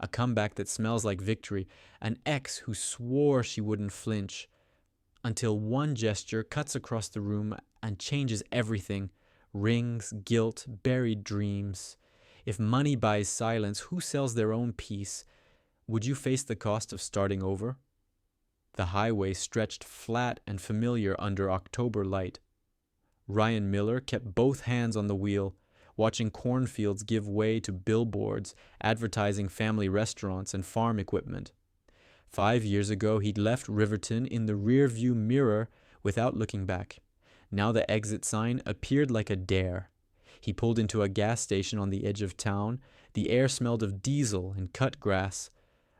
A comeback that smells like victory. An ex who swore she wouldn't flinch. Until one gesture cuts across the room and changes everything. Rings, guilt, buried dreams. If money buys silence, who sells their own peace? Would you face the cost of starting over? The highway stretched flat and familiar under October light. Ryan Miller kept both hands on the wheel, watching cornfields give way to billboards advertising family restaurants and farm equipment. 5 years ago, he'd left Riverton in the rear-view mirror without looking back. Now the exit sign appeared like a dare. He pulled into a gas station on the edge of town. The air smelled of diesel and cut grass.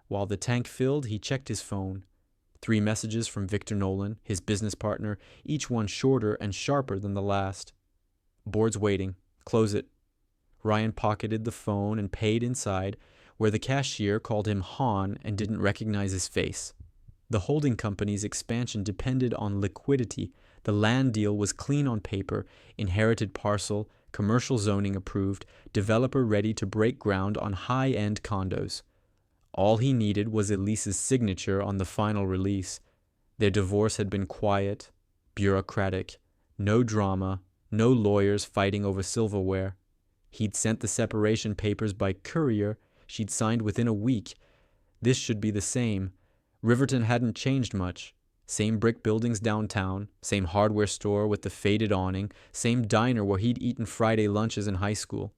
While the tank filled, he checked his phone. 3 messages from Victor Nolan, his business partner, each one shorter and sharper than the last. Board's waiting. Close it. Ryan pocketed the phone and paid inside, where the cashier called him Han and didn't recognize his face. The holding company's expansion depended on liquidity. The land deal was clean on paper, inherited parcel, commercial zoning approved, developer ready to break ground on high-end condos. All he needed was Elise's signature on the final release. Their divorce had been quiet, bureaucratic, no drama, no lawyers fighting over silverware. He'd sent the separation papers by courier. She'd signed within a week. This should be the same. Riverton hadn't changed much. Same brick buildings downtown, same hardware store with the faded awning, same diner where he'd eaten Friday lunches in high school.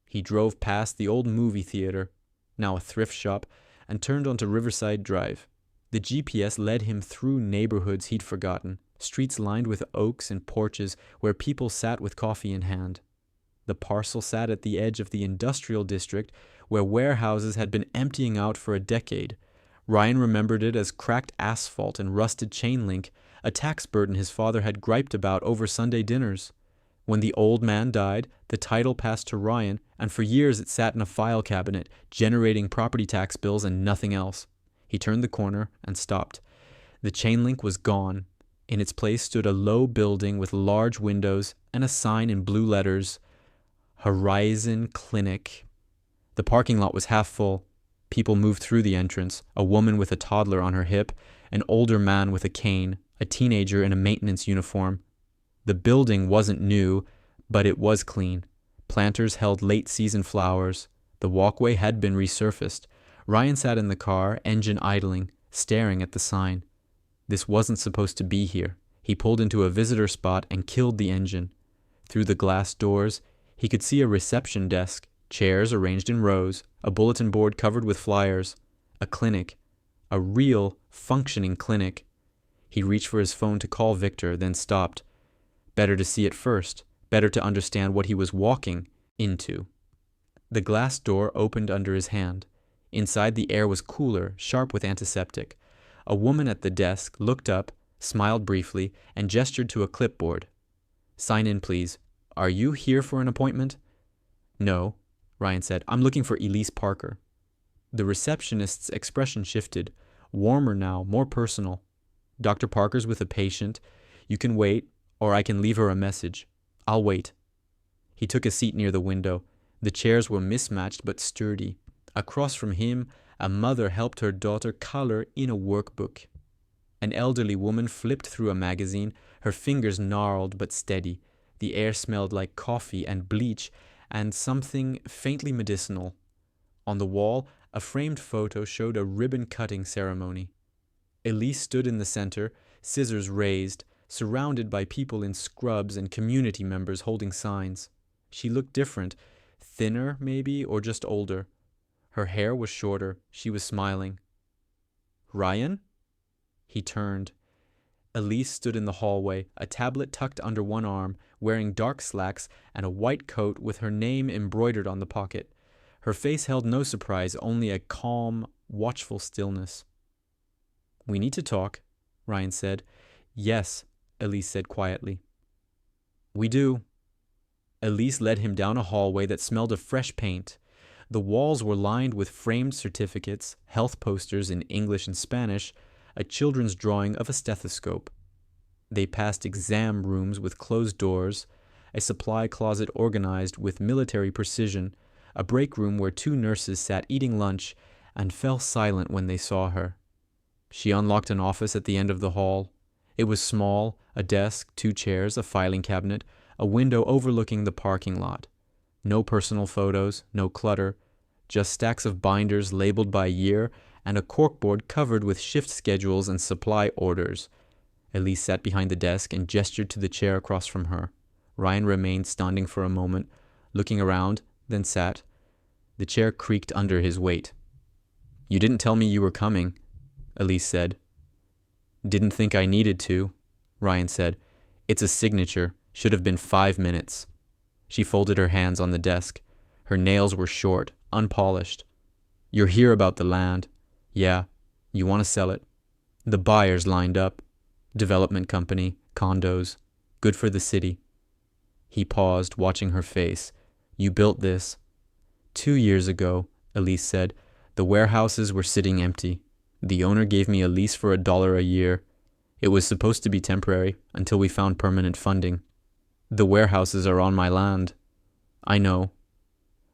He drove past the old movie theater, now a thrift shop, and turned onto Riverside Drive. The GPS led him through neighborhoods he'd forgotten, streets lined with oaks and porches where people sat with coffee in hand. The parcel sat at the edge of the industrial district where warehouses had been emptying out for a decade. Ryan remembered it as cracked asphalt and rusted chain link, a tax burden his father had griped about over Sunday dinners. When the old man died, the title passed to Ryan, and for years it sat in a file cabinet, generating property tax bills and nothing else. He turned the corner and stopped. The chain link was gone. In its place stood a low building with large windows and a sign in blue letters, Horizon Clinic. The parking lot was half full. People moved through the entrance, a woman with a toddler on her hip, an older man with a cane, a teenager in a maintenance uniform. The building wasn't new, but it was clean. Planters held late-season flowers. The walkway had been resurfaced. Ryan sat in the car, engine idling, staring at the sign. This wasn't supposed to be here. He pulled into a visitor spot and killed the engine. Through the glass doors, he could see a reception desk, chairs arranged in rows, a bulletin board covered with flyers, a clinic, a real, functioning clinic. He reached for his phone to call Victor, then stopped. Better to see it first, better to understand what he was walking into. The glass door opened under his hand. Inside, the air was cooler, sharp with antiseptic. A woman at the desk looked up, smiled briefly, and gestured to a clipboard. "Sign in, please. Are you here for an appointment?" "No," Ryan said. "I'm looking for Elise Parker." The receptionist's expression shifted, warmer now, more personal. "Dr. Parker's with a patient. You can wait, or I can leave her a message. I'll wait." He took a seat near the window. The chairs were mismatched but sturdy. Across from him, a mother helped her daughter color in a workbook. An elderly woman flipped through a magazine, her fingers gnarled but steady. The air smelled like coffee and bleach and something faintly medicinal. On the wall, a framed photo showed a ribbon-cutting ceremony. Elise stood in the center, scissors raised, surrounded by people in scrubs and community members holding signs. She looked different, thinner maybe, or just older. Her hair was shorter. She was smiling. "Ryan?" He turned. Elise stood in the hallway, a tablet tucked under one arm, wearing dark slacks and a white coat with her name embroidered on the pocket. Her face held no surprise, only a calm, watchful stillness. "We need to talk," Ryan said. "Yes," Elise said quietly. "We do." Elise led him down a hallway that smelled of fresh paint. The walls were lined with framed certificates, health posters in English and Spanish, a children's drawing of a stethoscope. They passed exam rooms with closed doors, a supply closet organized with military precision, a break room where 2 nurses sat eating lunch, and fell silent when they saw her. She unlocked an office at the end of the hall. It was small, a desk, 2 chairs, a filing cabinet, a window overlooking the parking lot. No personal photos, no clutter, just stacks of binders labeled by year and a corkboard covered with shift schedules and supply orders. Elise sat behind the desk and gestured to the chair across from her. Ryan remained standing for a moment, looking around, then sat. The chair creaked under his weight. "You didn't tell me you were coming," Elise said. "Didn't think I needed to," Ryan said. "It's a signature. Should have been 5 minutes." She folded her hands on the desk. Her nails were short, unpolished. "You're here about the land." "Yeah. You want to sell it." "The buyers lined up. Development company, condos. Good for the city." He paused, watching her face. "You built this." 2 years ago, Elise said. "The warehouses were sitting empty. The owner gave me a lease for $1 a year. It was supposed to be temporary until we found permanent funding. The warehouses are on my land." "I know."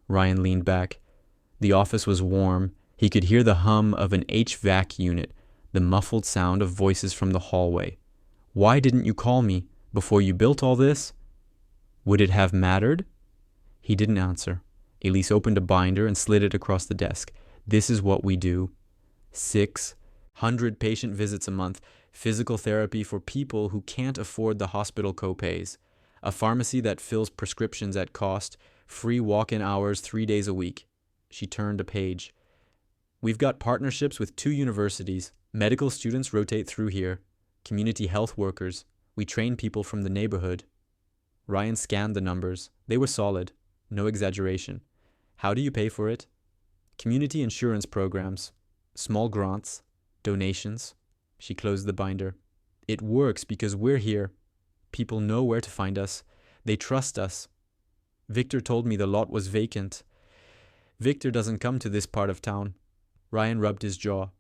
Ryan leaned back. The office was warm. He could hear the hum of an HVAC unit, the muffled sound of voices from the hallway. "Why didn't you call me before you built all this?" "Would it have mattered?" He didn't answer. Elise opened a binder and slid it across the desk. "This is what we do. 600 patient visits a month, physical therapy for people who can't afford the hospital copays, a pharmacy that fills prescriptions at cost, free walk-in hours 3 days a week." She turned a page. "We've got partnerships with 2 universities. Medical students rotate through here. Community health workers. We train people from the neighborhood." Ryan scanned the numbers. They were solid. No exaggeration. "How do you pay for it?" "Community insurance programs. Small grants. Donations." She closed the binder. "It works because we're here. People know where to find us. They trust us. Victor told me the lot was vacant." "Victor doesn't come to this part of town." Ryan rubbed his jaw.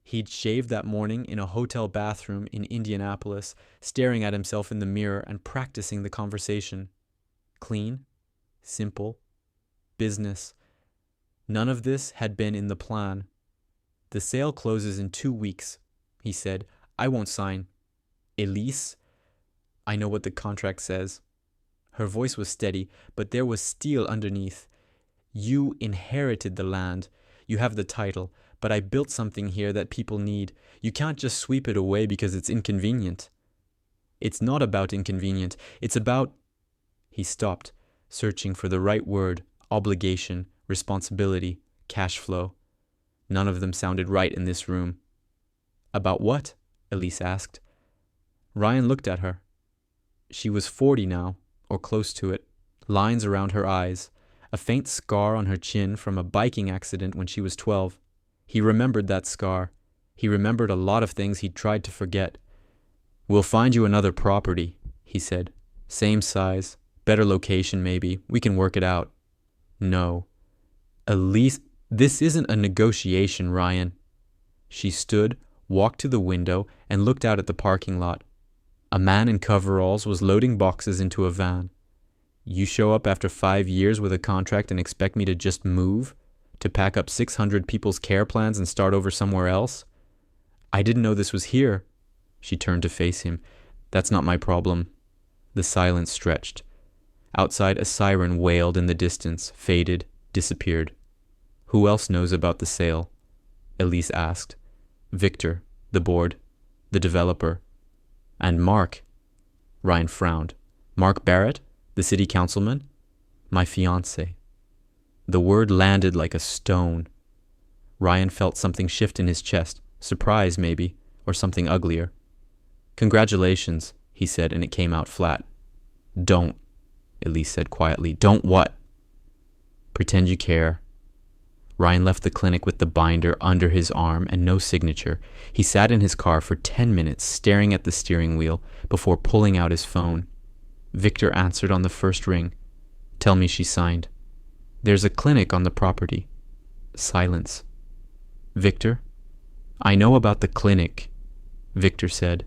He'd shaved that morning in a hotel bathroom in Indianapolis, staring at himself in the mirror and practicing the conversation. Clean, simple, business. None of this had been in the plan. "The sale closes in 2 weeks, he said. "I won't sign." "Elise, I know what the contract says." Her voice was steady, but there was steel underneath. "You inherited the land. You have the title, but I built something here that people need. You can't just sweep it away because it's inconvenient." "It's not about inconvenient. It's about—" He stopped, searching for the right word. Obligation, responsibility, cash flow. None of them sounded right in this room. "About what?" Elise asked. Ryan looked at her. She was 40 now, or close to it. Lines around her eyes. A faint scar on her chin from a biking accident when she was 12. He remembered that scar. He remembered a lot of things he'd tried to forget. "We'll find you another property," he said. "Same size, better location maybe. We can work it out." "No. Elise, this isn't a negotiation, Ryan." She stood, walked to the window, and looked out at the parking lot. A man in coveralls was loading boxes into a van. "You show up after 5 years with a contract and expect me to just move? To pack up 600 people's care plans and start over somewhere else?" "I didn't know this was here." She turned to face him. "That's not my problem." The silence stretched. Outside, a siren wailed in the distance, faded, disappeared. "Who else knows about the sale?" Elise asked. "Victor, the board, the developer. And Mark." Ryan frowned. "Mark Barrett, the city councilman?" "My fiancé." The word landed like a stone. Ryan felt something shift in his chest, surprise maybe, or something uglier. "Congratulations," he said, and it came out flat. "Don't," Elise said quietly. "Don't what?" "Pretend you care." Ryan left the clinic with the binder under his arm and no signature. He sat in his car for 10 minutes, staring at the steering wheel, before pulling out his phone. Victor answered on the first ring. "Tell me she signed." "There's a clinic on the property." Silence. "Victor?" "I know about the clinic," Victor said.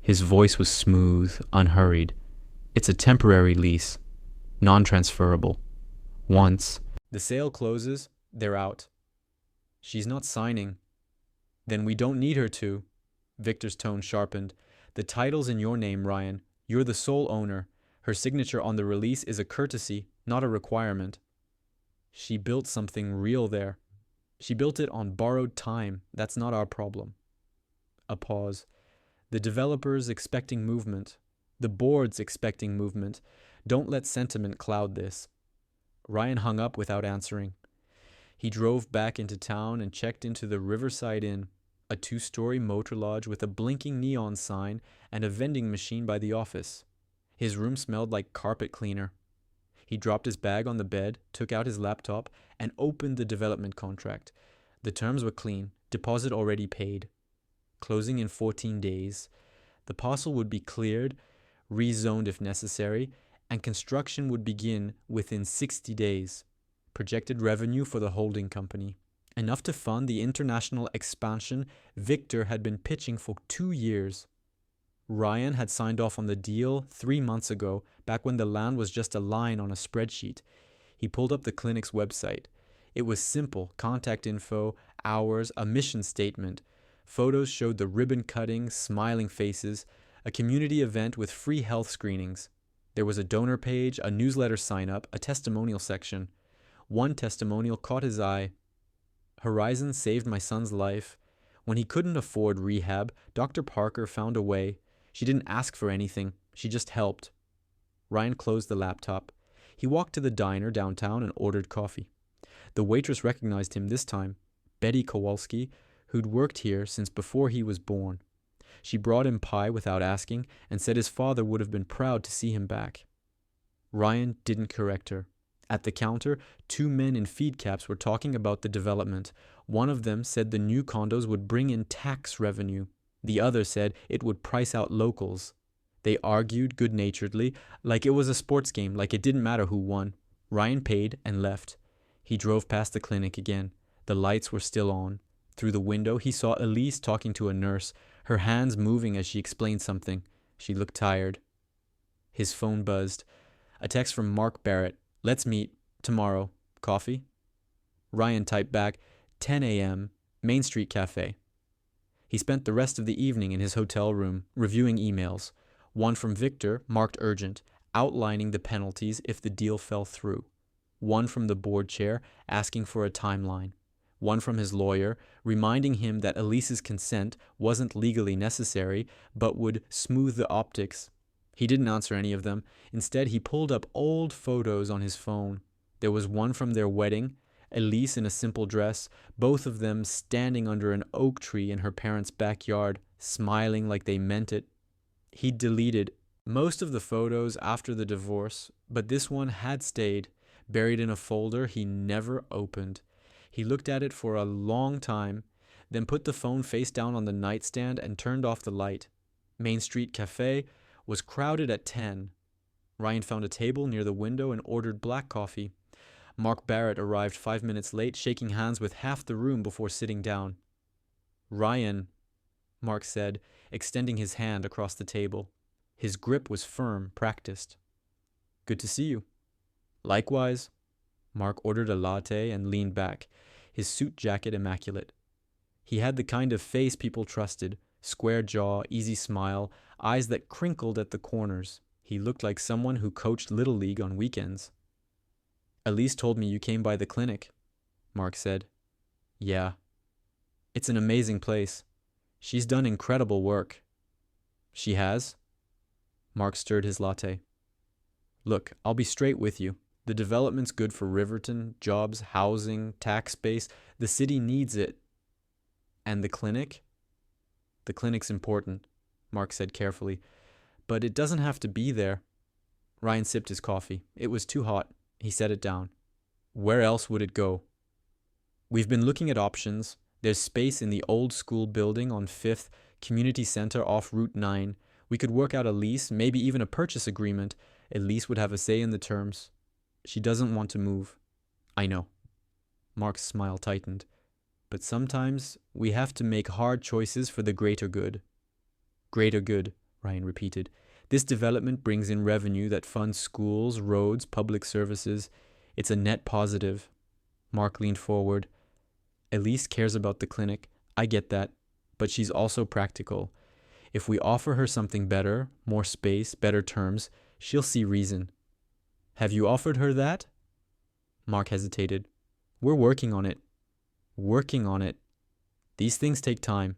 His voice was smooth, unhurried. "It's a temporary lease, non-transferable. Once the sale closes, they're out." She's not signing. Then we don't need her to. Victor's tone sharpened. The title's in your name, Ryan. You're the sole owner. Her signature on the release is a courtesy, not a requirement. She built something real there. She built it on borrowed time. That's not our problem. A pause. The developers expecting movement. The board's expecting movement. Don't let sentiment cloud this. Ryan hung up without answering. He drove back into town and checked into the Riverside Inn, a 2-story motor lodge with a blinking neon sign and a vending machine by the office. His room smelled like carpet cleaner. He dropped his bag on the bed, took out his laptop, and opened the development contract. The terms were clean, deposit already paid. Closing in 14 days. The parcel would be cleared, rezoned if necessary, and construction would begin within 60 days. Projected revenue for the holding company. Enough to fund the international expansion Victor had been pitching for 2 years. Ryan had signed off on the deal 3 months ago, back when the land was just a line on a spreadsheet. He pulled up the clinic's website. It was simple: contact info, hours, a mission statement. Photos showed the ribbon cutting, smiling faces, a community event with free health screenings. There was a donor page, a newsletter sign-up, a testimonial section. One testimonial caught his eye. Horizon saved my son's life. When he couldn't afford rehab, Dr. Parker found a way. She didn't ask for anything. She just helped. Ryan closed the laptop. He walked to the diner downtown and ordered coffee. The waitress recognized him this time, Betty Kowalski, who'd worked here since before he was born. She brought him pie without asking and said his father would have been proud to see him back. Ryan didn't correct her. At the counter, 2 men in feed caps were talking about the development. One of them said the new condos would bring in tax revenue. The other said it would price out locals. They argued good-naturedly, like it was a sports game, like it didn't matter who won. Ryan paid and left. He drove past the clinic again. The lights were still on. Through the window, he saw Elise talking to a nurse, her hands moving as she explained something. She looked tired. His phone buzzed. A text from Mark Barrett. Let's meet. Tomorrow. Coffee? Ryan typed back, 10 a.m., Main Street Cafe. He spent the rest of the evening in his hotel room, reviewing emails. One from Victor, marked urgent, outlining the penalties if the deal fell through. One from the board chair, asking for a timeline. One from his lawyer, reminding him that Elise's consent wasn't legally necessary, but would smooth the optics. He didn't answer any of them. Instead, he pulled up old photos on his phone. There was one from their wedding, Elise in a simple dress, both of them standing under an oak tree in her parents' backyard, smiling like they meant it. He deleted most of the photos after the divorce, but this one had stayed, buried in a folder he never opened. He looked at it for a long time, then put the phone face down on the nightstand and turned off the light. Main Street Cafe was crowded at 10. Ryan found a table near the window and ordered black coffee. Mark Barrett arrived 5 minutes late, shaking hands with half the room before sitting down. Ryan, Mark said, extending his hand across the table. His grip was firm, practiced. Good to see you. Likewise. Mark ordered a latte and leaned back, his suit jacket immaculate. He had the kind of face people trusted, square jaw, easy smile, eyes that crinkled at the corners. He looked like someone who coached Little League on weekends. Elise told me you came by the clinic, Mark said. Yeah. It's an amazing place. She's done incredible work. She has? Mark stirred his latte. Look, I'll be straight with you. The development's good for Riverton, jobs, housing, tax base. The city needs it. And the clinic? The clinic's important, Mark said carefully. But it doesn't have to be there. Ryan sipped his coffee. It was too hot. He set it down. Where else would it go? We've been looking at options. There's space in the old school building on 5th, community center off Route 9. We could work out a lease, maybe even a purchase agreement. Elise would have a say in the terms. She doesn't want to move. I know. Mark's smile tightened. But sometimes we have to make hard choices for the greater good. Greater good, Ryan repeated. This development brings in revenue that funds schools, roads, public services. It's a net positive. Mark leaned forward. Elise cares about the clinic. I get that. But she's also practical. If we offer her something better, more space, better terms, she'll see reason. Have you offered her that? Mark hesitated. We're working on it. Working on it. These things take time.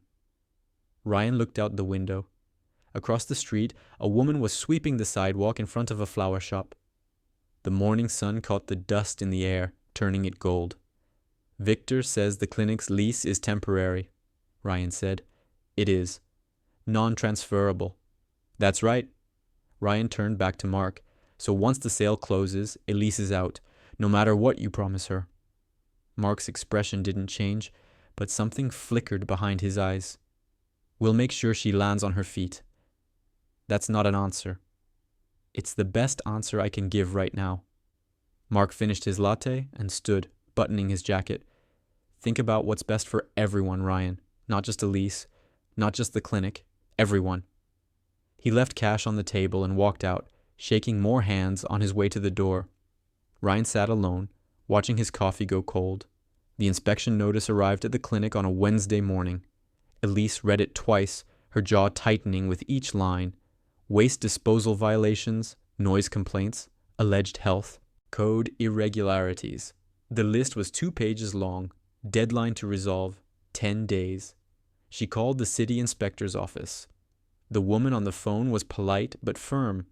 Ryan looked out the window. Across the street, a woman was sweeping the sidewalk in front of a flower shop. The morning sun caught the dust in the air, turning it gold. Victor says the clinic's lease is temporary, Ryan said. It is. Non-transferable. That's right. Ryan turned back to Mark. So once the sale closes, Elise is out, no matter what you promise her. Mark's expression didn't change, but something flickered behind his eyes. We'll make sure she lands on her feet. That's not an answer. It's the best answer I can give right now. Mark finished his latte and stood, buttoning his jacket. Think about what's best for everyone, Ryan. Not just Elise, not just the clinic, everyone. He left cash on the table and walked out, shaking more hands on his way to the door. Ryan sat alone, watching his coffee go cold. The inspection notice arrived at the clinic on a Wednesday morning. Elise read it twice, her jaw tightening with each line. Waste disposal violations, noise complaints, alleged health, code irregularities. The list was 2 pages long, deadline to resolve, 10 days. She called the city inspector's office. The woman on the phone was polite but firm.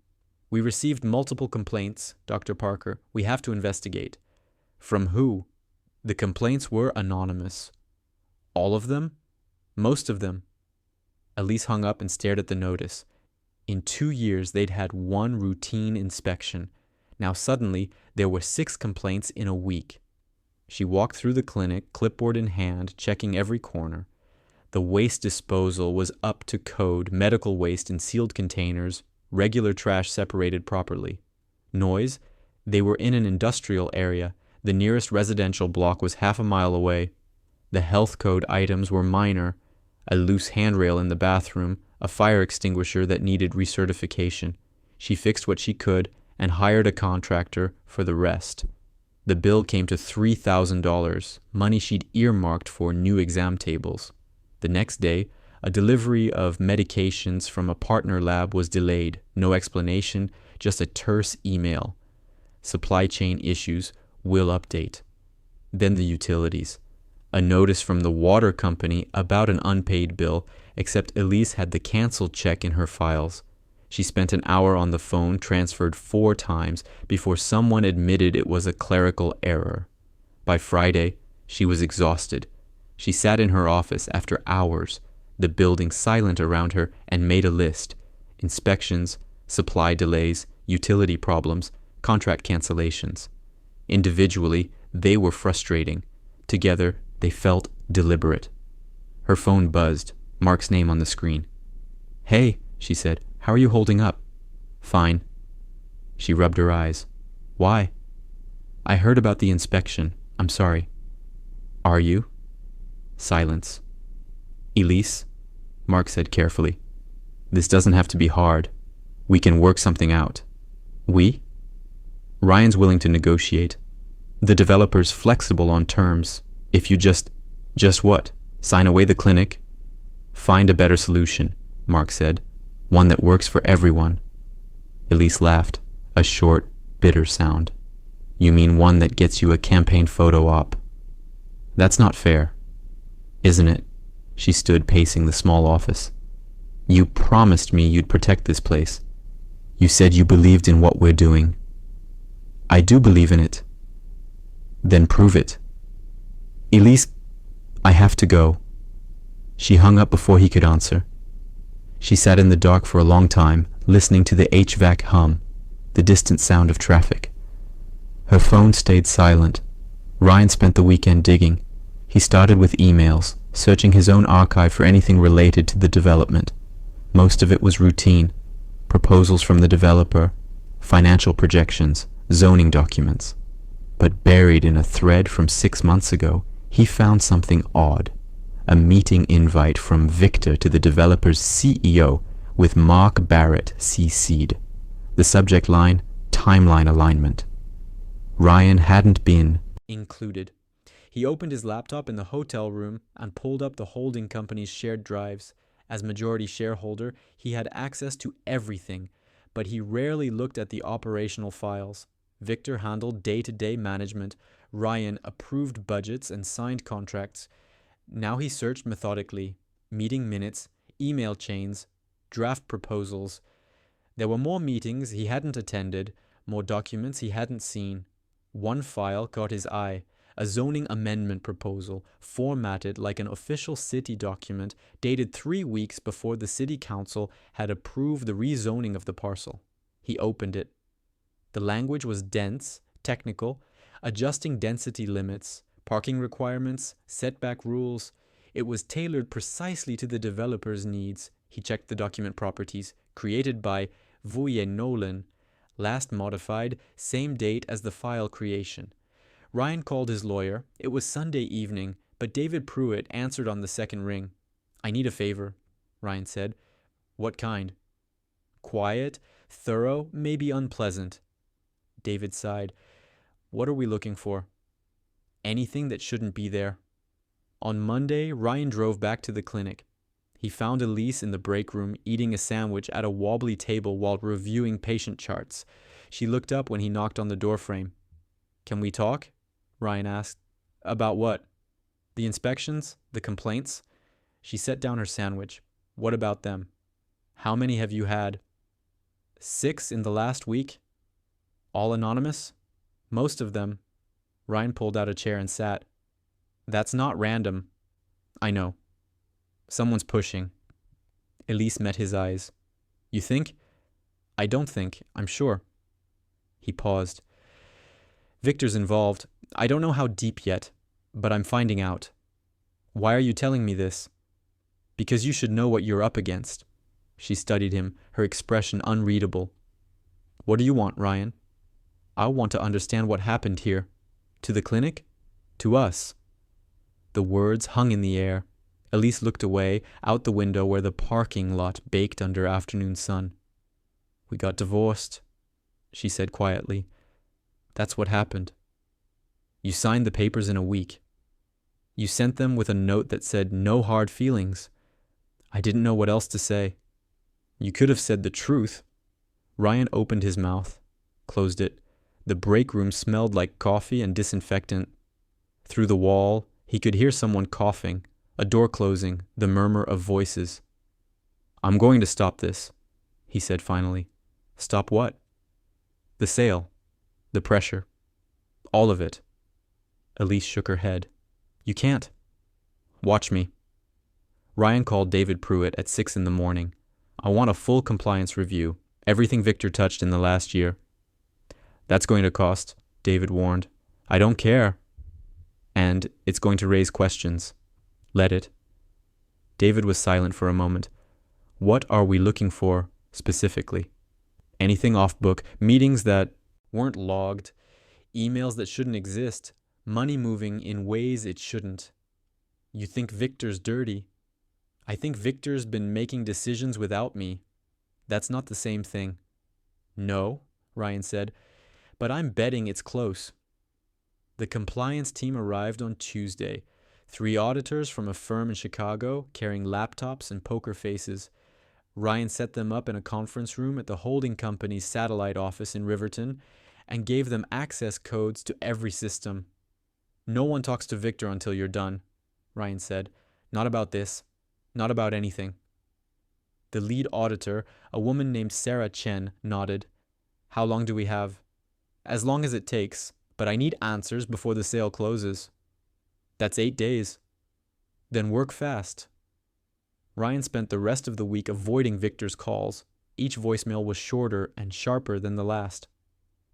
We received multiple complaints, Dr. Parker. We have to investigate. From who? The complaints were anonymous. All of them? Most of them. Elise hung up and stared at the notice. In 2 years, they'd had 1 routine inspection. Now suddenly, there were 6 complaints in a week. She walked through the clinic, clipboard in hand, checking every corner. The waste disposal was up to code, medical waste in sealed containers, regular trash separated properly. Noise? They were in an industrial area. The nearest residential block was half a mile away. The health code items were minor. A loose handrail in the bathroom, a fire extinguisher that needed recertification. She fixed what she could and hired a contractor for the rest. The bill came to $3,000, money she'd earmarked for new exam tables. The next day, a delivery of medications from a partner lab was delayed. No explanation, just a terse email. Supply chain issues, will update. Then the utilities. A notice from the water company about an unpaid bill, except Elise had the canceled check in her files. She spent an hour on the phone, transferred 4 times before someone admitted it was a clerical error. By Friday, she was exhausted. She sat in her office after hours, the building silent around her, and made a list. Inspections, supply delays, utility problems, contract cancellations. Individually, they were frustrating. Together, they felt deliberate. Her phone buzzed, Mark's name on the screen. "Hey," she said, "how are you holding up?" "Fine." She rubbed her eyes. "Why?" "I heard about the inspection. I'm sorry." "Are you?" Silence. "Elise," Mark said carefully, "this doesn't have to be hard. We can work something out." "We?" "Ryan's willing to negotiate. The developer's flexible on terms. If you just what? Sign away the clinic?" "Find a better solution," Mark said. "One that works for everyone." Elise laughed, a short, bitter sound. "You mean one that gets you a campaign photo op?" "That's not fair." "Isn't it?" She stood pacing the small office. "You promised me you'd protect this place. You said you believed in what we're doing." "I do believe in it." "Then prove it." "Elise, I have to go." She hung up before he could answer. She sat in the dark for a long time, listening to the HVAC hum, the distant sound of traffic. Her phone stayed silent. Ryan spent the weekend digging. He started with emails, searching his own archive for anything related to the development. Most of it was routine. Proposals from the developer, financial projections, zoning documents. But buried in a thread from 6 months ago, he found something odd. A meeting invite from Victor to the developer's CEO with Mark Barrett CC'd. The subject line, timeline alignment. Ryan hadn't been included. He opened his laptop in the hotel room and pulled up the holding company's shared drives. As majority shareholder, he had access to everything, but he rarely looked at the operational files. Victor handled day-to-day management. Ryan approved budgets and signed contracts. Now he searched methodically, meeting minutes, email chains, draft proposals. There were more meetings he hadn't attended, more documents he hadn't seen. One file caught his eye, a zoning amendment proposal, formatted like an official city document, dated 3 weeks before the city council had approved the rezoning of the parcel. He opened it. The language was dense, technical, adjusting density limits, parking requirements, setback rules. It was tailored precisely to the developer's needs. He checked the document properties, created by Vuye Nolan, last modified, same date as the file creation. Ryan called his lawyer. It was Sunday evening, but David Pruitt answered on the second ring. "I need a favor," Ryan said. "What kind?" "Quiet, thorough, maybe unpleasant." David sighed. "What are we looking for?" "Anything that shouldn't be there." On Monday, Ryan drove back to the clinic. He found Elise in the break room eating a sandwich at a wobbly table while reviewing patient charts. She looked up when he knocked on the doorframe. "Can we talk?" Ryan asked. "About what?" "The inspections? The complaints?" She set down her sandwich. "What about them?" "How many have you had?" 6 in the last week." "All anonymous?" "Most of them." Ryan pulled out a chair and sat. "That's not random." "I know. Someone's pushing." Elise met his eyes. "You think?" "I don't think. I'm sure." He paused. "Victor's involved. I don't know how deep yet, but I'm finding out." "Why are you telling me this?" "Because you should know what you're up against." She studied him, her expression unreadable. "What do you want, Ryan?" "I want to understand what happened here." "To the clinic?" "To us." The words hung in the air. Elise looked away, out the window where the parking lot baked under afternoon sun. "We got divorced," she said quietly. "That's what happened." "You signed the papers in a week. You sent them with a note that said no hard feelings." "I didn't know what else to say." "You could have said the truth." Ryan opened his mouth, closed it. The break room smelled like coffee and disinfectant. Through the wall, he could hear someone coughing, a door closing, the murmur of voices. "I'm going to stop this," he said finally. "Stop what?" "The sale. The pressure. All of it." Elise shook her head. "You can't." "Watch me." Ryan called David Pruitt at 6 in the morning. "I want a full compliance review. Everything Victor touched in the last year." "That's going to cost," David warned. "I don't care." "And it's going to raise questions." "Let it." David was silent for a moment. "What are we looking for, specifically?" "Anything off book, meetings that weren't logged, emails that shouldn't exist, money moving in ways it shouldn't." "You think Victor's dirty?" "I think Victor's been making decisions without me." "That's not the same thing." "No," Ryan said, "but I'm betting it's close." The compliance team arrived on Tuesday. 3 auditors from a firm in Chicago carrying laptops and poker faces. Ryan set them up in a conference room at the holding company's satellite office in Riverton and gave them access codes to every system. "No one talks to Victor until you're done," Ryan said. "Not about this. Not about anything." The lead auditor, a woman named Sarah Chen, nodded. "How long do we have?" "As long as it takes, but I need answers before the sale closes." "That's 8 days." "Then work fast." Ryan spent the rest of the week avoiding Victor's calls. Each voicemail was shorter and sharper than the last.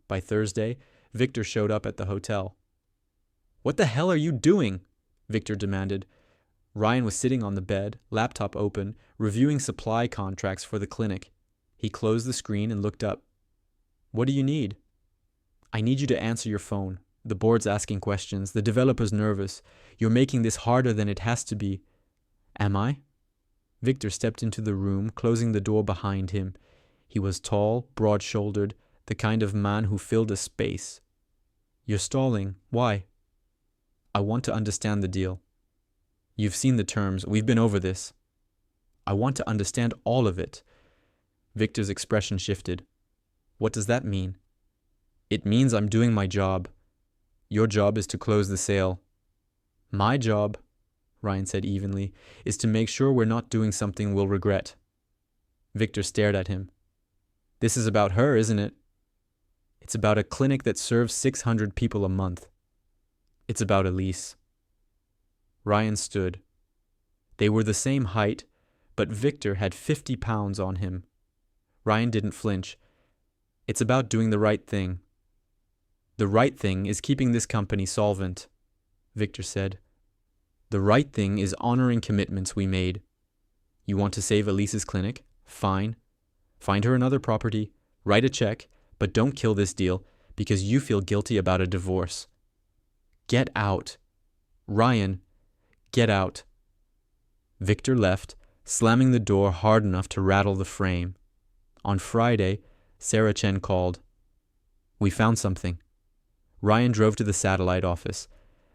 By Thursday, Victor showed up at the hotel. "What the hell are you doing?" Victor demanded. Ryan was sitting on the bed, laptop open, reviewing supply contracts for the clinic. He closed the screen and looked up. "What do you need?" "I need you to answer your phone. The board's asking questions. The developer's nervous. You're making this harder than it has to be." "Am I?" Victor stepped into the room, closing the door behind him. He was tall, broad-shouldered, the kind of man who filled a space. "You're stalling. Why?" I want to understand the deal. You've seen the terms. We've been over this. I want to understand all of it. Victor's expression shifted. What does that mean? It means I'm doing my job. Your job is to close the sale. My job, Ryan said evenly, is to make sure we're not doing something we'll regret. Victor stared at him. This is about her, isn't it? It's about a clinic that serves 600 people a month. It's about Elise. Ryan stood. They were the same height, but Victor had 50 pounds on him. Ryan didn't flinch. It's about doing the right thing. The right thing is keeping this company solvent, Victor said. The right thing is honoring commitments we made. You want to save Elise's clinic? Fine. Find her another property, write a check, but don't kill this deal because you feel guilty about a divorce. Get out. Ryan, get out. Victor left, slamming the door hard enough to rattle the frame. On Friday, Sarah Chen called. We found something. Ryan drove to the satellite office.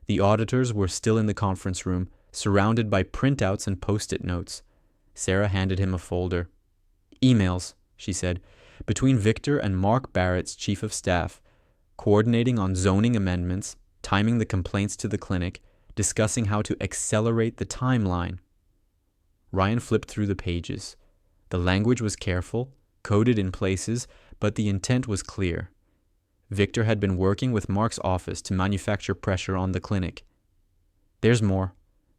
The auditors were still in the conference room, surrounded by printouts and post-it notes. Sarah handed him a folder. Emails, she said, between Victor and Mark Barrett's chief of staff, coordinating on zoning amendments, timing the complaints to the clinic, discussing how to accelerate the timeline. Ryan flipped through the pages. The language was careful, coded in places, but the intent was clear. Victor had been working with Mark's office to manufacture pressure on the clinic. There's more,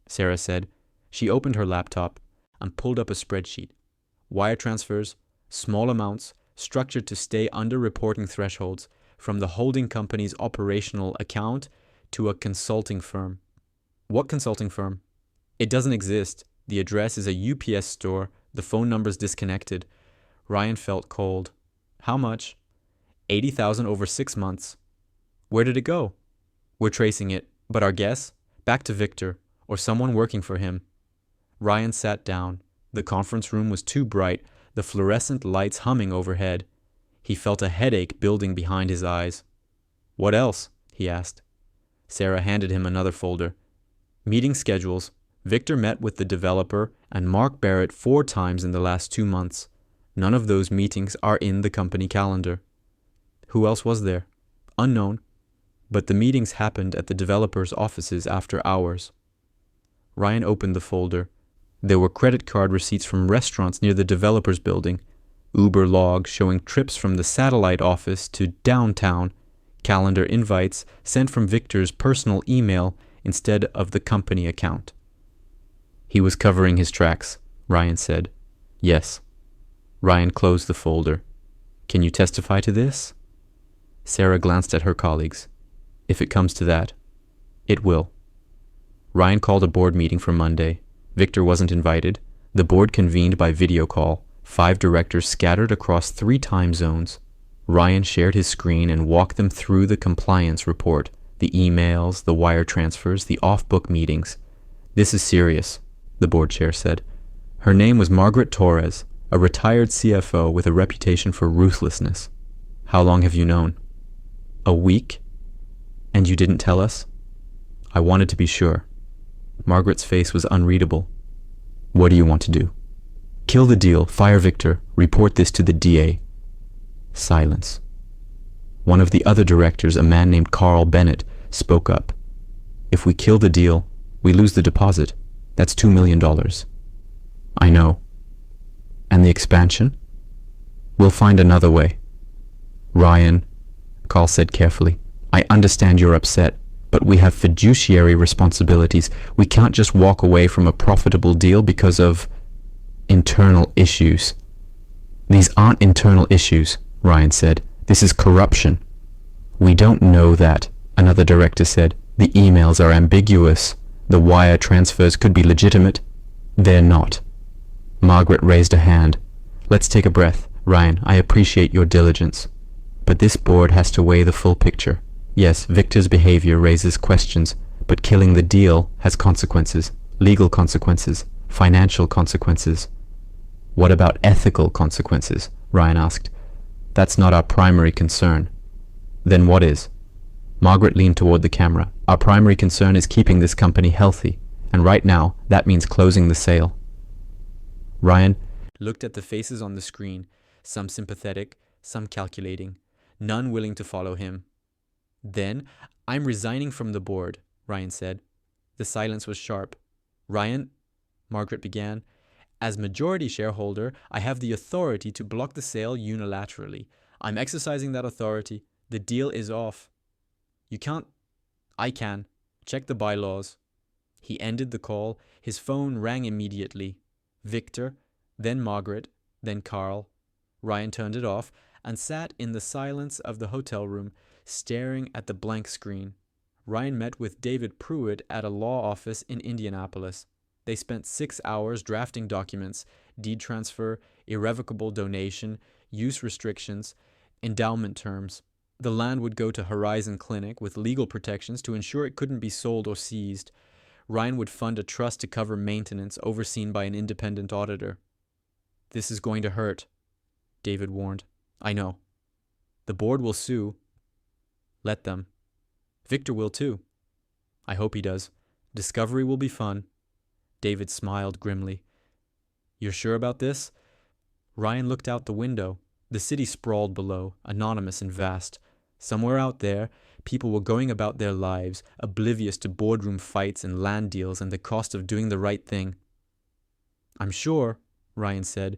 Sarah said. She opened her laptop and pulled up a spreadsheet. Wire transfers, small amounts, structured to stay under reporting thresholds, from the holding company's operational account to a consulting firm. What consulting firm? It doesn't exist. The address is a UPS store. The phone number's disconnected. Ryan felt cold. How much? 80,000 over 6 months. Where did it go? We're tracing it, but our guess? Back to Victor, or someone working for him. Ryan sat down. The conference room was too bright, the fluorescent lights humming overhead. He felt a headache building behind his eyes. What else? He asked. Sarah handed him another folder. Meeting schedules. Victor met with the developer and Mark Barrett 4 times in the last 2 months. None of those meetings are in the company calendar. Who else was there? Unknown. But the meetings happened at the developer's offices after hours. Ryan opened the folder. There were credit card receipts from restaurants near the developer's building, Uber logs showing trips from the satellite office to downtown, calendar invites sent from Victor's personal email instead of the company account. He was covering his tracks, Ryan said. Yes. Ryan closed the folder. Can you testify to this? Sarah glanced at her colleagues. If it comes to that, it will. Ryan called a board meeting for Monday. Victor wasn't invited. The board convened by video call, 5 directors scattered across 3 time zones. Ryan shared his screen and walked them through the compliance report, the emails, the wire transfers, the off-book meetings. This is serious, the board chair said. Her name was Margaret Torres, a retired CFO with a reputation for ruthlessness. How long have you known? A week? And you didn't tell us? I wanted to be sure. Margaret's face was unreadable. What do you want to do? Kill the deal, fire Victor, report this to the DA. Silence. One of the other directors, a man named Carl Bennett, spoke up. If we kill the deal, we lose the deposit. That's $2 million. I know. And the expansion? We'll find another way. Ryan, Carl said carefully, I understand you're upset, but we have fiduciary responsibilities. We can't just walk away from a profitable deal because of internal issues. These aren't internal issues, Ryan said. This is corruption. We don't know that, another director said. The emails are ambiguous. The wire transfers could be legitimate. They're not. Margaret raised a hand. Let's take a breath. Ryan, I appreciate your diligence. But this board has to weigh the full picture. Yes, Victor's behavior raises questions, but killing the deal has consequences. Legal consequences. Financial consequences. What about ethical consequences? Ryan asked. That's not our primary concern. Then what is? Margaret leaned toward the camera. Our primary concern is keeping this company healthy, and right now, that means closing the sale. Ryan looked at the faces on the screen, some sympathetic, some calculating, none willing to follow him. Then, I'm resigning from the board, Ryan said. The silence was sharp. Ryan, Margaret began, as majority shareholder, I have the authority to block the sale unilaterally. I'm exercising that authority. The deal is off. You can't. I can. Check the bylaws. He ended the call. His phone rang immediately. Victor, then Margaret, then Carl. Ryan turned it off and sat in the silence of the hotel room, staring at the blank screen. Ryan met with David Pruitt at a law office in Indianapolis. They spent 6 hours drafting documents, deed transfer, irrevocable donation, use restrictions, endowment terms. The land would go to Horizon Clinic with legal protections to ensure it couldn't be sold or seized. Ryan would fund a trust to cover maintenance overseen by an independent auditor. This is going to hurt, David warned. I know. The board will sue. Let them. Victor will too. I hope he does. Discovery will be fun. David smiled grimly. You're sure about this? Ryan looked out the window. The city sprawled below, anonymous and vast. Somewhere out there, people were going about their lives, oblivious to boardroom fights and land deals and the cost of doing the right thing. I'm sure, Ryan said.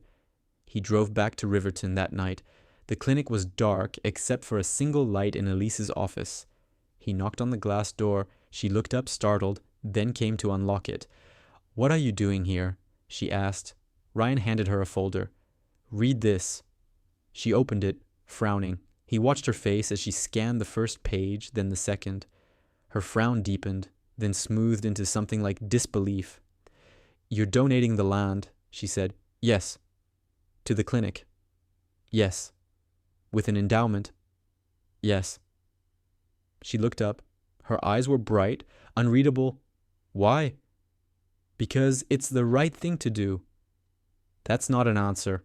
He drove back to Riverton that night. The clinic was dark except for a single light in Elise's office. He knocked on the glass door. She looked up startled, then came to unlock it. What are you doing here? She asked. Ryan handed her a folder. Read this. She opened it, frowning. He watched her face as she scanned the first page, then the second. Her frown deepened, then smoothed into something like disbelief. You're donating the land, she said. Yes. To the clinic. Yes. With an endowment. Yes. She looked up. Her eyes were bright, unreadable. Why? Because it's the right thing to do. That's not an answer.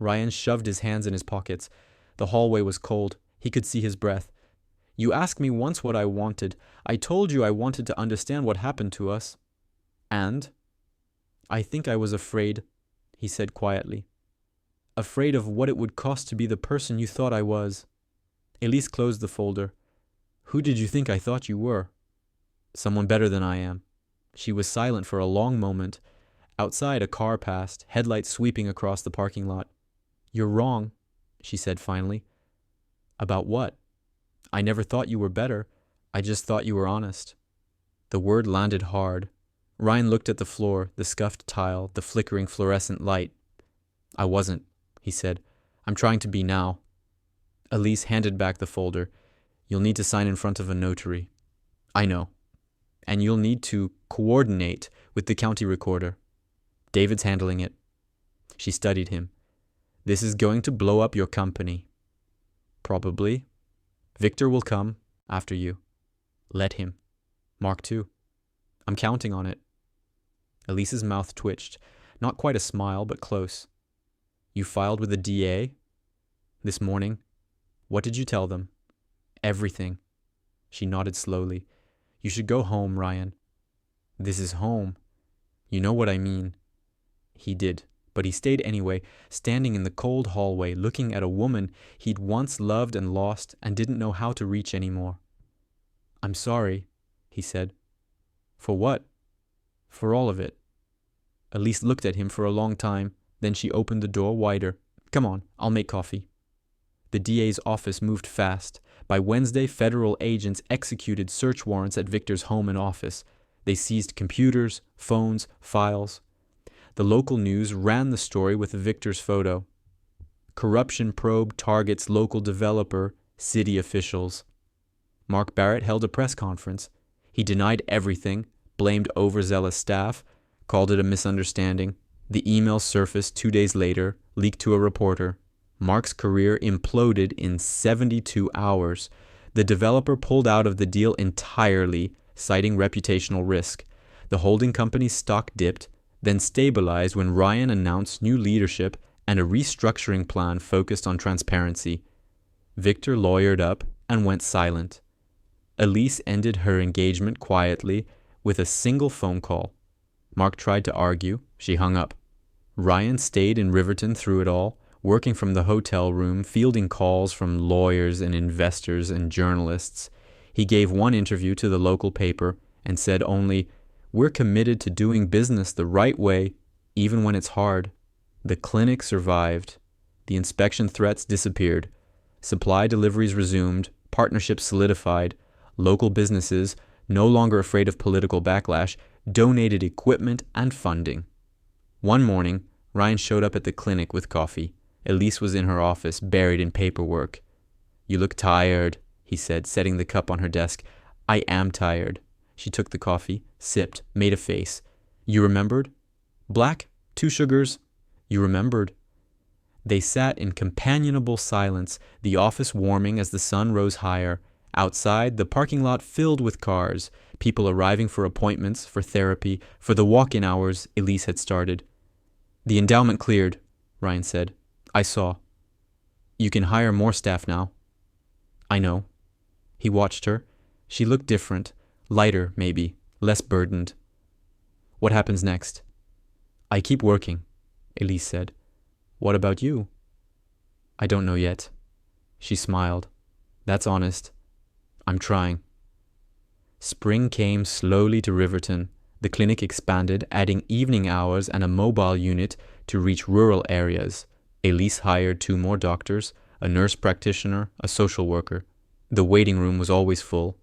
Ryan shoved his hands in his pockets. The hallway was cold. He could see his breath. You asked me once what I wanted. I told you I wanted to understand what happened to us. And? I think I was afraid, he said quietly. Afraid of what it would cost to be the person you thought I was. Elise closed the folder. Who did you think I thought you were? Someone better than I am. She was silent for a long moment. Outside, a car passed, headlights sweeping across the parking lot. You're wrong, she said finally. About what? I never thought you were better. I just thought you were honest. The word landed hard. Ryan looked at the floor, the scuffed tile, the flickering fluorescent light. I wasn't, he said. I'm trying to be now. Elise handed back the folder. You'll need to sign in front of a notary. I know. And you'll need to coordinate with the county recorder. David's handling it. She studied him. This is going to blow up your company. Probably. Victor will come after you. Let him. Mark too. I'm counting on it. Elise's mouth twitched. Not quite a smile, but close. You filed with the DA? This morning. What did you tell them? Everything. She nodded slowly. You should go home, Ryan. This is home. You know what I mean. He did, but he stayed anyway, standing in the cold hallway, looking at a woman he'd once loved and lost and didn't know how to reach anymore. I'm sorry, he said. For what? For all of it. Elise looked at him for a long time, then she opened the door wider. Come on, I'll make coffee. The DA's office moved fast. By Wednesday, federal agents executed search warrants at Victor's home and office. They seized computers, phones, files. The local news ran the story with Victor's photo. Corruption probe targets local developer, city officials. Mark Barrett held a press conference. He denied everything, blamed overzealous staff, called it a misunderstanding. The email surfaced 2 days later, leaked to a reporter. Mark's career imploded in 72 hours. The developer pulled out of the deal entirely, citing reputational risk. The holding company's stock dipped, then stabilized when Ryan announced new leadership and a restructuring plan focused on transparency. Victor lawyered up and went silent. Elise ended her engagement quietly with a single phone call. Mark tried to argue. She hung up. Ryan stayed in Riverton through it all, working from the hotel room, fielding calls from lawyers and investors and journalists. He gave one interview to the local paper and said only, "We're committed to doing business the right way, even when it's hard." The clinic survived. The inspection threats disappeared. Supply deliveries resumed. Partnerships solidified. Local businesses, no longer afraid of political backlash, donated equipment and funding. One morning, Ryan showed up at the clinic with coffee. Elise was in her office, buried in paperwork. "You look tired," he said, setting the cup on her desk. "I am tired." She took the coffee, sipped, made a face. "You remembered? Black? 2 sugars?" You remembered. They sat in companionable silence, the office warming as the sun rose higher. Outside, the parking lot filled with cars, people arriving for appointments, for therapy, for the walk-in hours Elise had started. "The endowment cleared," Ryan said. "I saw. You can hire more staff now." "I know." He watched her. She looked different, lighter maybe, less burdened. "What happens next?" "I keep working," Elise said. "What about you?" "I don't know yet." She smiled. "That's honest. I'm trying." Spring came slowly to Riverton. The clinic expanded, adding evening hours and a mobile unit to reach rural areas. Elise hired 2 more doctors, a nurse practitioner, a social worker. The waiting room was always full.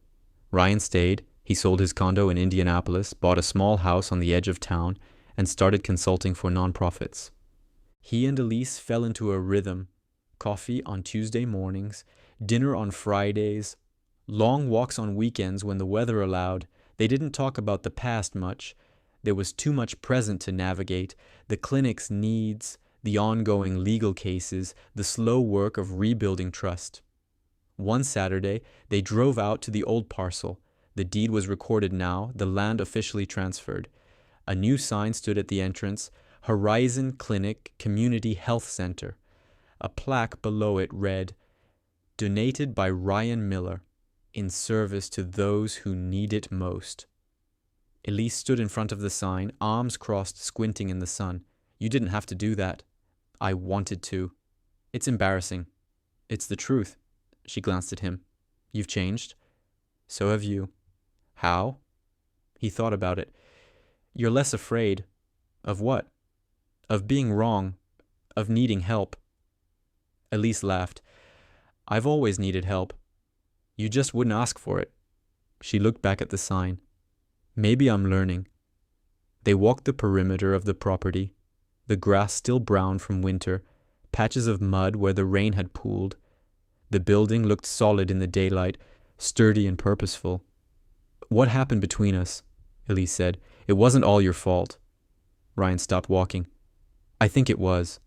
Ryan stayed. He sold his condo in Indianapolis, bought a small house on the edge of town, and started consulting for nonprofits. He and Elise fell into a rhythm. Coffee on Tuesday mornings, dinner on Fridays, long walks on weekends when the weather allowed. They didn't talk about the past much. There was too much present to navigate, the clinic's needs, the ongoing legal cases, the slow work of rebuilding trust. One Saturday, they drove out to the old parcel. The deed was recorded now, the land officially transferred. A new sign stood at the entrance, Horizon Clinic Community Health Center. A plaque below it read, "Donated by Ryan Miller, in service to those who need it most." Elise stood in front of the sign, arms crossed, squinting in the sun. "You didn't have to do that." "I wanted to." "It's embarrassing." "It's the truth." She glanced at him. "You've changed." "So have you." "How?" He thought about it. "You're less afraid." "Of what?" "Of being wrong. Of needing help." Elise laughed. "I've always needed help. You just wouldn't ask for it." She looked back at the sign. "Maybe I'm learning." They walked the perimeter of the property, the grass still brown from winter, patches of mud where the rain had pooled. The building looked solid in the daylight, sturdy and purposeful. "What happened between us?" Elise said. "It wasn't all your fault." Ryan stopped walking. "I think it was.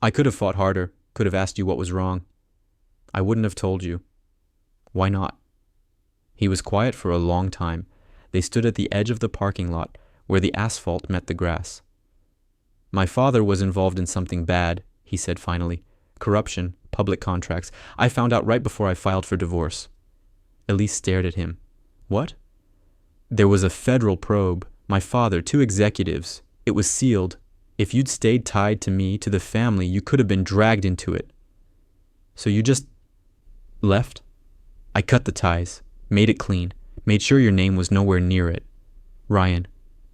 I could have fought harder, could have asked you what was wrong. I wouldn't have told you." "Why not?" He was quiet for a long time. They stood at the edge of the parking lot, where the asphalt met the grass. "My father was involved in something bad," he said finally. "Corruption, public contracts. I found out right before I filed for divorce." Elise stared at him. "What?" "There was a federal probe. My father, 2 executives. It was sealed. If you'd stayed tied to me, to the family, you could have been dragged into it." "So you just left?" "I cut the ties, made it clean, made sure your name was nowhere near it. Ryan,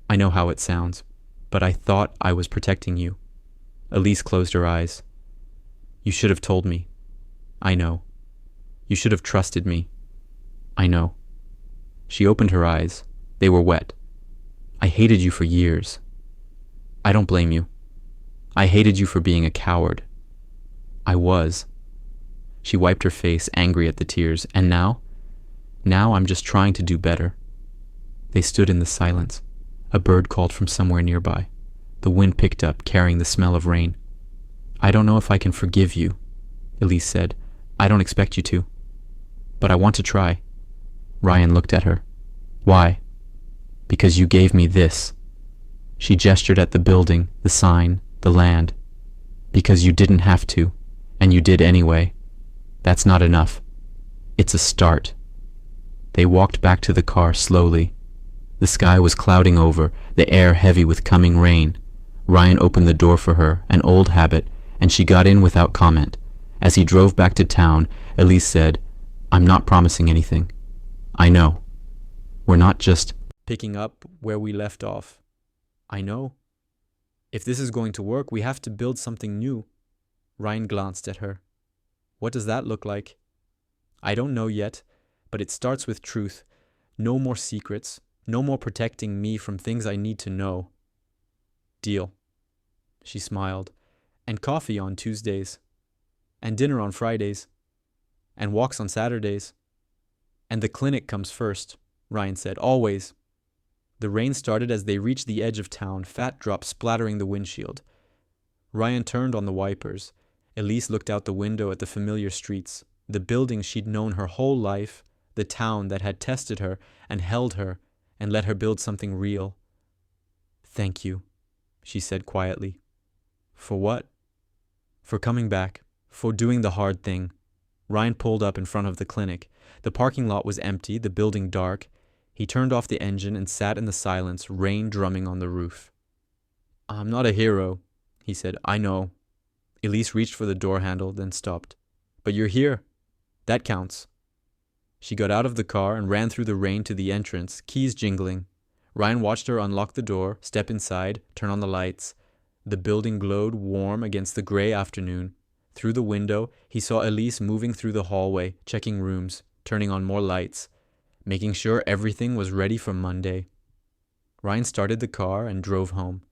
I know how it sounds, but I thought I was protecting you." Elise closed her eyes. "You should have told me." "I know." "You should have trusted me." "I know." She opened her eyes. They were wet. "I hated you for years." "I don't blame you. I hated you for being a coward." "I was." She wiped her face, angry at the tears. "And now? Now I'm just trying to do better." They stood in the silence. A bird called from somewhere nearby. The wind picked up, carrying the smell of rain. "I don't know if I can forgive you," Elise said. "I don't expect you to. But I want to try." Ryan looked at her. "Why?" "Because you gave me this." She gestured at the building, the sign, the land. "Because you didn't have to, and you did anyway. That's not enough. It's a start." They walked back to the car slowly. The sky was clouding over, the air heavy with coming rain. Ryan opened the door for her, an old habit, and she got in without comment. As he drove back to town, Elise said, "I'm not promising anything. I know. We're not just picking up where we left off. I know. If this is going to work, we have to build something new." Ryan glanced at her. "What does that look like?" "I don't know yet, but it starts with truth. No more secrets. No more protecting me from things I need to know." "Deal." She smiled. "And coffee on Tuesdays. And dinner on Fridays. And walks on Saturdays. And the clinic comes first," Ryan said. "Always." The rain started as they reached the edge of town, fat drops splattering the windshield. Ryan turned on the wipers. Elise looked out the window at the familiar streets, the buildings she'd known her whole life, the town that had tested her and held her and let her build something real. "Thank you," she said quietly. "For what?" "For coming back. For doing the hard thing." Ryan pulled up in front of the clinic. The parking lot was empty, the building dark. He turned off the engine and sat in the silence, rain drumming on the roof. "I'm not a hero," he said. "I know." Elise reached for the door handle, then stopped. "But you're here. That counts." She got out of the car and ran through the rain to the entrance, keys jingling. Ryan watched her unlock the door, step inside, turn on the lights. The building glowed warm against the gray afternoon. Through the window, he saw Elise moving through the hallway, checking rooms, turning on more lights, making sure everything was ready for Monday. Ryan started the car and drove home.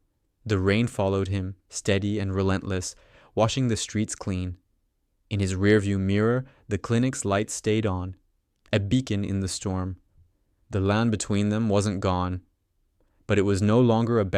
The rain followed him, steady and relentless, washing the streets clean. In his rearview mirror, the clinic's lights stayed on, a beacon in the storm. The land between them wasn't gone, but it was no longer a barrier.